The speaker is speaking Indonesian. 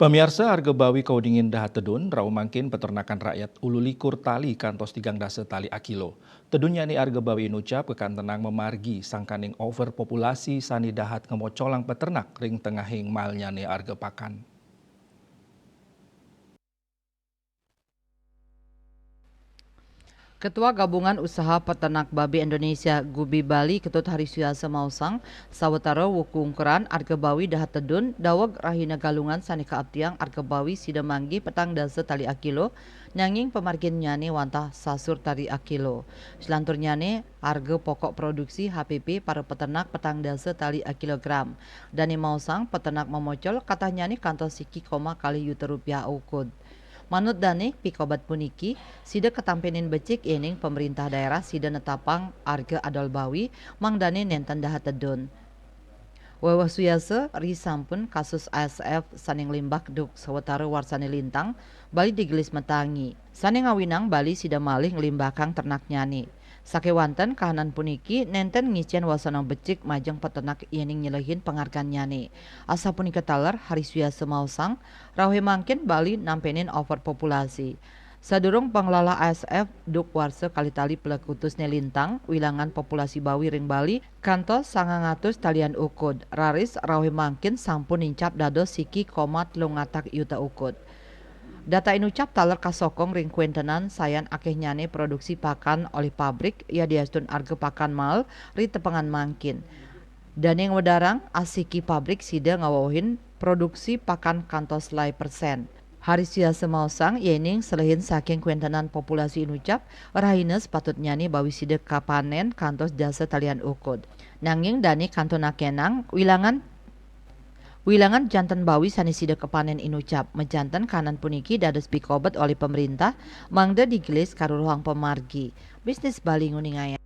Pemirsa harga bawi kau dingin dah tedun, rau mangkin peternakan rakyat ululikur tali kantos tigang dasa tali akilo. Tedunnya ni harga bawi inucap kekan tenang memargi sangkaning overpopulasi sani dahat ngemocolang peternak ring tengahing malnya ni harga pakan. Ketua Gabungan Usaha Peternak Babi Indonesia Gubi Bali Ketut Harisuasa Mausang sawetara wukungkeran arga bawi dahat tedun daweg rahina galungan sanika abtiang arga bawi sida manggi petang dasa tali akilo nanging pemargin nyane wantah sasur tali akilo. Selantur nyane harga pokok produksi HPP para peternak petang dasa tali akilogram. Dani Mausang peternak memocol kata nyane kantos siki koma kali yuta rupiah ukud. Manut Dani pikobat puniki, sida ketampenin becik ining pemerintah daerah sida netapang arga adol bawi mang dani nenten dahat tedun. Wewah suyase risampun kasus ASF saning limbak duk sawetara warsane lintang Bali digelis metangi. Saning ngawinang Bali sida malih ngelimbakang ternak nyani. Sakewanten kahanan puniki nenten ngicen wasana becik majeng peternak yening nyelehin penghargaan nyani. Asa punika taler Harisuasa Mausang rawe mangkin Bali nampenin overpopulasi. Sadurung pengelola ASF duk warsa kali-tali pelekutusnya lintang wilangan populasi bawi ring Bali kantos 900 talian ukud raris rawe mangkin sampun nincap dados siki koma telungatak yuta ukud. Data inucap taler kasokong ring kuentenan sayan akeh nyane produksi pakan oleh pabrik ya diastun arga pakan mal ri tepengan mangkin. Dan yang wedarang asiki pabrik sida ngawohin produksi pakan kantos lai persen. Harisuasa Mausang yening selehin saking kuentenan populasi inucap rahina sepatut nyani bawi sida kapanen kantos jasa talian ukud. Nanging dani kantona kenang Wilangan jantan bawi sani sida kepanen inucap mejantan kanan puniki dados pikobat oleh pemerintah mangda digelis karuruhang pemargi. Bisnis Bali nguningaya.